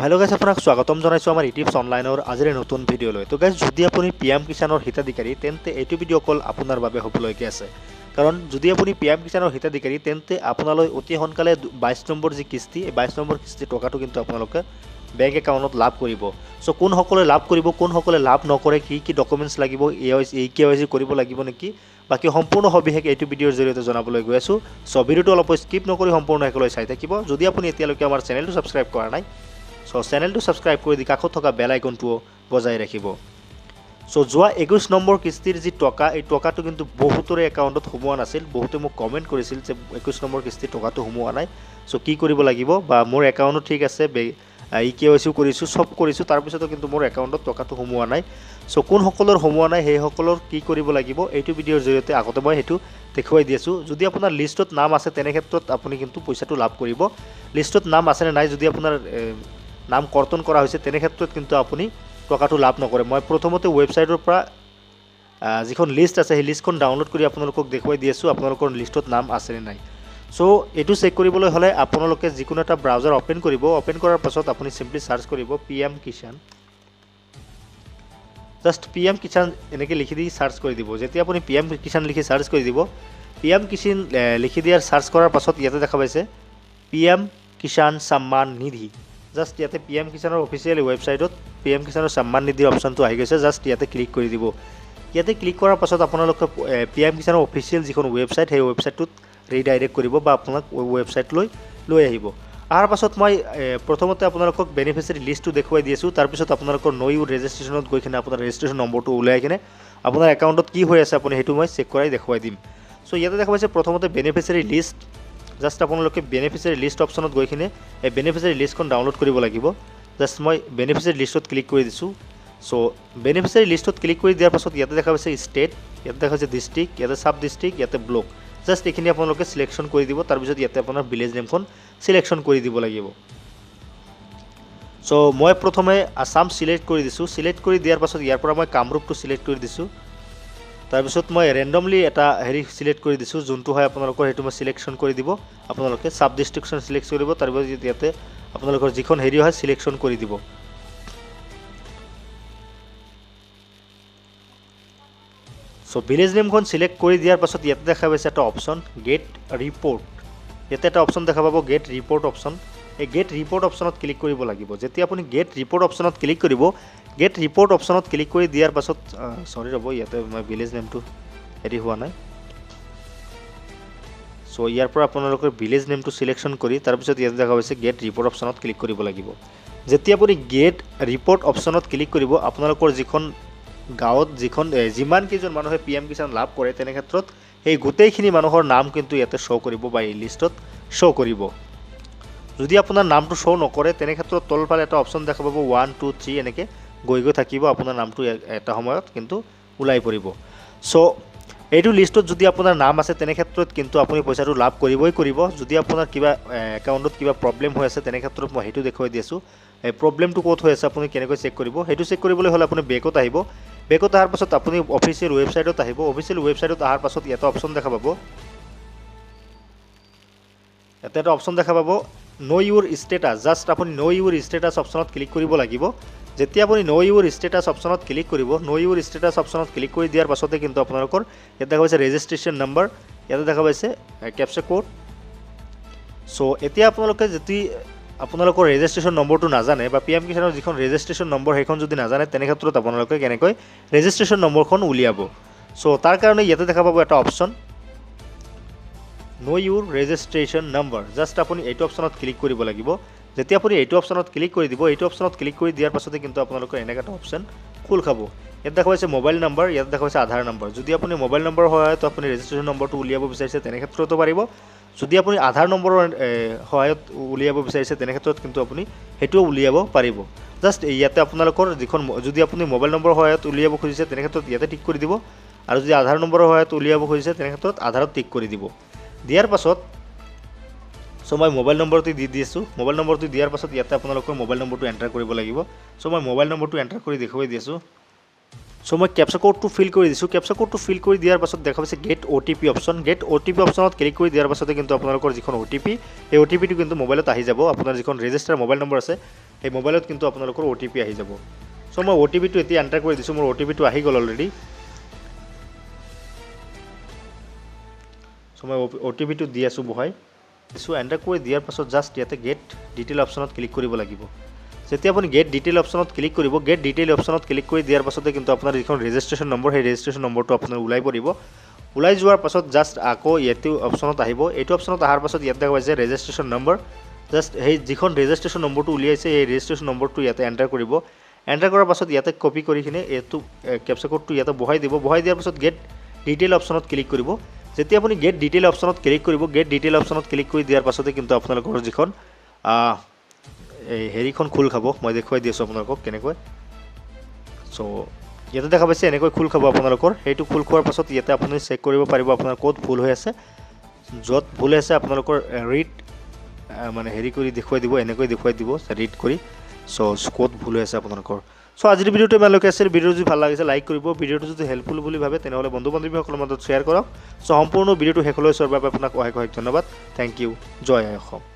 Hello' guys, আপোনাক স্বাগতম জনাইছোঁ আমাৰ ইউটিউব অনলাইনৰ আজিৰ নতুন ভিডিঅ'লৈ। তো গাইজ, যদি আপুনি PM কিষাণৰ হিতাধিকাৰী তেন্তে এইটো ভিডিঅ' অকল আপোনাৰ বাবে হ'বলৈকে আছে। কাৰণ যদি আপুনি PM কিষাণৰ হিতাধিকাৰী তেন্তে আপোনালৈ অতি সোনকালে 22 নম্বৰ যি কিস্তি, এই 22 নম্বৰ কিস্তিৰ টকাটো কিন্তু আপোনালোকে বেংক একাউণ্টত লাভ কৰিব। চ' কোনসকলে লাভ কৰিব, কোনসকলে লাভ নকৰে, কি কি ডকুমেণ্টছ লাগিব, KYC কৰিব লাগিব নেকি, বাকী সম্পূৰ্ণ সবিশেষ এইটো ভিডিঅ'ৰ জৰিয়তে জনাবলৈ গৈ আছোঁ। চ' ভিডিঅ'টো অলপ স্কিপ নকৰি সম্পূৰ্ণ শেষলৈ চাই থাকিব। যদি আপুনি এতিয়ালৈকে আমাৰ চেনেলটো ছাবস্ক্ৰাইব কৰা নাই, চ' চেনেলটো ছাবস্ক্ৰাইব কৰি দি কাষত থকা বেল আইকনটোও বজাই ৰাখিব। চ' যোৱা 21 নম্বৰ কিস্তিৰ যি টকা, এই টকাটো কিন্তু বহুতৰে একাউণ্টত সোমোৱা নাছিল। বহুতে মোক কমেণ্ট কৰিছিল যে 21 নম্বৰ কিস্তিৰ টকাটো সোমোৱা নাই, চ' কি কৰিব লাগিব, বা মোৰ একাউণ্টো ঠিক আছে, KYC কৰিছোঁ, চব কৰিছোঁ, তাৰপিছতো কিন্তু মোৰ একাউণ্টত টকাটো সোমোৱা নাই। চ' কোনসকলৰ সোমোৱা নাই সেইসকলৰ কি কৰিব লাগিব এইটো ভিডিঅ'ৰ জৰিয়তে আগতে মই সেইটো দেখুৱাই দি আছোঁ। যদি আপোনাৰ লিষ্টত নাম আছে তেনে ক্ষেত্ৰত আপুনি কিন্তু পইচাটো লাভ কৰিব। লিষ্টত নাম আছেনে নাই, যদি আপোনাৰ নাম কৰ্তন কৰা হৈছে তেনে ক্ষেত্ৰত কিন্তু আপুনি টকাটো লাভ নকৰে। মই প্ৰথমতে ৱেবছাইটৰ পৰা যিখন লিষ্ট আছে সেই লিষ্টখন ডাউনলোড কৰি আপোনালোকক দেখুৱাই দি আছোঁ আপোনালোকৰ লিষ্টত নাম আছেনে নাই। চ' এইটো চেক কৰিবলৈ হ'লে আপোনালোকে যিকোনো এটা ব্ৰাউজাৰ অ'পেন কৰিব। অ'পেন কৰাৰ পাছত আপুনি চিম্পলি চাৰ্চ কৰিব PM Kisan. Just PM Kisan এনেকৈ লিখি দি চাৰ্চ কৰি দিব। যেতিয়া আপুনি PM কিষাণ লিখি চাৰ্চ কৰি দিব, PM কিষাণ লিখি দিয়াৰ চাৰ্চ কৰাৰ পাছত ইয়াতে দেখা পাইছে PM কিষাণ সন্মান নিধি। জাষ্ট ইয়াতে PM কিষাণৰ অফিচিয়েল ৱেবছাইটত PM কিষাণৰ সন্মান নিধিৰ অপশ্যনটো আহি গৈছে। জাষ্ট ইয়াতে ক্লিক কৰি দিব। ইয়াতে ক্লিক কৰাৰ পাছত আপোনালোকে PM কিষাণৰ অফিচিয়েল যিখন ৱেবছাইট সেই ৱেবছাইটটোত ৰিডাইৰেক্ট কৰিব বা আপোনাক ৱেবছাইটলৈ লৈ আহিব। অহাৰ পাছত মই প্ৰথমতে আপোনালোকক বেনিফিচিয়াৰী লিষ্টটো দেখুৱাই দি আছোঁ। তাৰপিছত আপোনালোকৰ ৰেজিষ্ট্ৰেশ্যনত গৈ কিনে আপোনাৰ ৰেজিষ্ট্ৰেশ্যন নম্বৰটো ওলাই কিনে আপোনাৰ একাউণ্টত কি হৈ আছে আপুনি সেইটো মই চেক কৰাই দেখুৱাই দিম। চ' ইয়াতে দেখা পাইছে প্ৰথমতে বেনিফিচিয়াৰী লিষ্ট। জাষ্ট আপোনালোকে বেনিফিচিয়াৰী লিষ্ট অপশ্যনত গৈ কিনে এই বেনিফিচিয়াৰী লিষ্টখন ডাউনলোড কৰিব লাগিব। জাষ্ট মই বেনিফিচিয়াৰী লিষ্টত ক্লিক কৰি দিছোঁ। চ' বেনিফিচিয়াৰী লিষ্টত ক্লিক কৰি দিয়াৰ পাছত ইয়াতে দেখা পাইছে ষ্টেট, ইয়াতে দেখা পাইছে ডিষ্ট্ৰিক্ট, ইয়াতে চাব ডিষ্ট্ৰিক্ট, ইয়াতে ব্লক। জাষ্ট এইখিনি আপোনালোকে চিলেকশ্যন কৰি দিব। তাৰপিছত ইয়াতে আপোনাৰ ভিলেজ নেমখন চিলেকশ্যন কৰি দিব লাগিব। চ' মই প্ৰথমে আছাম চিলেক্ট কৰি দিছোঁ। চিলেক্ট কৰি দিয়াৰ পাছত ইয়াৰ পৰা মই কামৰূপটো চিলেক্ট কৰি দিছোঁ। তাৰপিছত মই ৰেণ্ডমলি এটা চিলেক্ট কৰি দিছোঁ, যোনটো হয় আপোনালোকৰ সেইটো মই চিলেকশ্যন কৰি দিব। আপোনালোকে চাব ডিষ্ট্ৰিক্টখন চিলেক্ট কৰিব, তাৰপিছত ইয়াতে আপোনালোকৰ যিখন হয় চিলেকশ্যন কৰি দিব। চ' ভিলেজ নেমখন চিলেক্ট কৰি দিয়াৰ পাছত ইয়াতে দেখা পাইছে এটা অপশ্যন গেট ৰিপৰ্ট। ইয়াতে এটা অপশ্যন দেখা পাব গেট ৰিপৰ্ট অপশ্যন। এই গেট ৰিপৰ্ট অপশ্যনত ক্লিক কৰিব লাগিব। যেতিয়া আপুনি গেট ৰিপৰ্ট অপশ্যনত ক্লিক কৰিব, গেট ৰিপৰ্ট অপশ্যনত ক্লিক কৰি দিয়াৰ পাছত ইয়াতে মই ভিলেজ নেমটো হোৱা নাই। চ' ইয়াৰ পৰা আপোনালোকৰ ভিলেজ নেমটো চিলেকশ্যন কৰি তাৰপিছত ইয়াতে দেখা পাইছে গেট ৰিপৰ্ট অপশ্যনত ক্লিক কৰিব লাগিব। যেতিয়া আপুনি গেট ৰিপৰ্ট অপশ্যনত ক্লিক কৰিব, আপোনালোকৰ যিখন গাঁৱত যিমান কেইজন মানুহে PM কিষাণ লাভ কৰে তেনে ক্ষেত্ৰত সেই গোটেইখিনি মানুহৰ নাম কিন্তু ইয়াতে শ্ব' কৰিব বা এই লিষ্টত শ্ব' কৰিব। যদি আপোনাৰ নামটো শ্ব' নকৰে তেনে ক্ষেত্ৰত তলফালে এটা অপশ্যন দেখা পাব 1 2 3 এনেকৈ গৈ থাকিব। আপোনাৰ নামটো এটা সময়ত কিন্তু ওলাই পৰিব। চ' এইটো লিষ্টত যদি আপোনাৰ নাম আছে তেনে ক্ষেত্ৰত কিন্তু আপুনি পইচাটো লাভ কৰিবই কৰিব। যদি আপোনাৰ কিবা একাউণ্টত কিবা প্ৰব্লেম হৈ আছে তেনে ক্ষেত্ৰত মই সেইটো দেখুৱাই দি আছোঁ। এই প্ৰব্লেমটো ক'ত হৈ আছে আপুনি কেনেকৈ চেক কৰিব, সেইটো চেক কৰিবলৈ হ'লে আপুনি বেকত আহিব। বেকত অহাৰ পাছত আপুনি অফিচিয়েল ৱেবছাইটত আহিব। অফিচিয়েল ৱেবছাইটত অহাৰ পাছত ইয়াতে অপশ্যন দেখা পাব, ইয়াতে এটা অপশ্যন দেখা পাব ন' ইউৰ ষ্টেটাছ। জাষ্ট আপুনি ন' ইউৰ ষ্টেটাছ অপশ্যনত ক্লিক কৰিব লাগিব। যেতিয়া আপুনি ন' ইউৰ ষ্টেটাছ অপশ্যনত ক্লিক কৰিব, ন' ইউৰ ষ্টেটাছ অপশ্যনত ক্লিক কৰি দিয়াৰ পাছতে কিন্তু আপোনালোকৰ ইয়াতে দেখা পাইছে ৰেজিষ্ট্ৰেশ্যন নম্বৰ, ইয়াতে দেখা পাইছে কেপচা কোড। চ' এতিয়া আপোনালোকে যদি আপোনালোকৰ ৰেজিষ্ট্ৰেশ্যন নম্বৰটো নাজানে বা PM কিষাণৰ যিখন ৰেজিষ্ট্ৰেশ্যন নম্বৰ সেইখন যদি নাজানে তেনে ক্ষেত্ৰত আপোনালোকে কেনেকৈ ৰেজিষ্ট্ৰেশ্যন নম্বৰখন উলিয়াব। চ' তাৰ কাৰণে ইয়াতে দেখা পাব এটা অপশ্যন ন' ইউৰ ৰেজিষ্ট্ৰেশ্যন নম্বৰ। জাষ্ট আপুনি এইটো অপশ্যনত ক্লিক কৰিব লাগিব। যেতিয়া আপুনি এইটো অপশ্যনত ক্লিক কৰি দিব, এইটো অপশ্যনত ক্লিক কৰি দিয়াৰ পাছতে কিন্তু আপোনালোকৰ এনেকৈ এটা অপশ্যন খোল খাব। ইয়াত দেখা পাইছে মোবাইল নম্বৰ, ইয়াত দেখা পাইছে আধাৰ নম্বৰ। যদি আপুনি মোবাইল নম্বৰৰ সহায়ত আপুনি ৰেজিষ্ট্ৰেশ্যন নম্বৰটো উলিয়াব বিচাৰিছে তেনে ক্ষেত্ৰতো পাৰিব। যদি আপুনি আধাৰ নম্বৰৰ সহায়ত উলিয়াব বিচাৰিছে তেনে ক্ষেত্ৰত কিন্তু আপুনি সেইটোও উলিয়াব পাৰিব। জাষ্ট ইয়াতে আপোনালোকৰ যদি আপুনি মোবাইল নম্বৰৰ সহায়ত উলিয়াব খুজিছে তেনে ক্ষেত্ৰত ইয়াতে টিক কৰি দিব, আৰু যদি আধাৰ নম্বৰৰ সহায়ত উলিয়াব খুজিছে তেনে ক্ষেত্ৰত আধাৰত টিক কৰি দিব। দিয়াৰ পাছত চ' মই মোবাইল নম্বৰটো দি দিছোঁ। মোবাইল নম্বৰটো দিয়াৰ পাছত ইয়াতে আপোনালোকৰ মোবাইল নম্বৰটো এণ্টাৰ কৰিব লাগিব। চ' মই মোবাইল নম্বৰটো এণ্টাৰ কৰি দেখুৱাই দি আছোঁ। সো মই কেপচা কোডটো ফিল কৰি দিছোঁ কেপচা কোডটো ফিল কৰি দিয়াৰ পাছত দেখা পাইছে get OTP option get OTP অপশ্যনত ক্লিক কৰি দিয়াৰ পাছতে কিন্তু আপোনালোকৰ যিখন OTP এই OTPটো কিন্তু মোবাইলত আহি যাব আপোনাৰ যিখন ৰেজিষ্টাৰ মোবাইল নম্বৰ আছে এই মোবাইলত কিন্তু আপোনালোকৰ OTP আহি যাব সো মই OTPটো এতিয়া এণ্টাৰ কৰি দিছোঁ মোৰ OTPটো আহি গ'ল অলৰেডি সো মই OTPটো দি আছোঁ বহাই দিছোঁ এণ্টাৰ কৰি দিয়াৰ পাছত জাষ্ট ইয়াতে গেট ডিটেইল অপশ্যনত ক্লিক কৰিব লাগিব যেতিয়া আপুনি গেট ডিটেইল অপশ্যনত ক্লিক কৰিব গেট ডিটেইল অপশ্যনত ক্লিক কৰি দিয়াৰ পাছতে কিন্তু আপোনাৰ যিখন ৰেজিষ্ট্ৰেশ্যন নম্বৰ সেই ৰেজিষ্ট্ৰেশ্যন নম্বৰটো আপোনাৰ ওলাই পৰিব ওলাই যোৱাৰ পাছত জাষ্ট আকৌ ইয়াতে অপশ্যনত আহিব এইটো অপশ্যনত অহাৰ পাছত ইয়াতে দেখা পাইছে ৰেজিষ্ট্ৰেশ্যন নম্বৰ জাষ্ট সেই যিখন ৰেজিষ্ট্ৰেশ্যন নম্বৰটো উলিয়াইছে এই ৰেজিষ্ট্ৰেশ্যন নম্বৰটো ইয়াতে এণ্টাৰ কৰিব এণ্টাৰ কৰাৰ পাছত ইয়াতে কপি কৰি কিনে এইটো কেপচা কোডটো ইয়াতে বহাই দিব বহাই দিয়াৰ পাছত গেট ডিটেইল অপশ্যনত ক্লিক কৰিব যেতিয়া আপুনি গেট ডিটেইল অপশ্যনত ক্লিক কৰিব গেট ডিটেইল অপশ্যনত ক্লিক কৰি দিয়াৰ পাছতে কিন্তু আপোনালোকৰ যিখন এই হেৰিখন খোল খাব মই দেখুৱাই দি আছোঁ আপোনালোকক কেনেকৈ চ' ইয়াতে দেখা পাইছে এনেকৈ খোল খাব আপোনালোকৰ সেইটো খোল খোৱাৰ পাছত ইয়াতে আপুনি চেক কৰিব পাৰিব আপোনাৰ ক'ত ভুল হৈ আছে য'ত ভুল আছে আপোনালোকৰ ৰিড মানে হেৰি কৰি দেখুৱাই দিব এনেকৈ দেখুৱাই দিব ৰিড কৰি চ' ক'ত ভুল হৈ আছে আপোনালোকৰ চ' আজিৰ ভিডিঅ'টো ইমানলৈকে আছিল ভিডিঅ'টো যদি ভাল লাগিছে লাইক কৰিব ভিডিঅ'টো যদি হেল্পফুল বুলি ভাবে তেনেহ'লে বন্ধু বান্ধৱীসকলৰ মাজত শ্বেয়াৰ কৰক চ' সম্পূৰ্ণ ভিডিঅ'টো শেষলৈ চোৱাৰ বাবে আপোনাক অশেষ ধন্যবাদ থেংক ইউ জয় আই অসম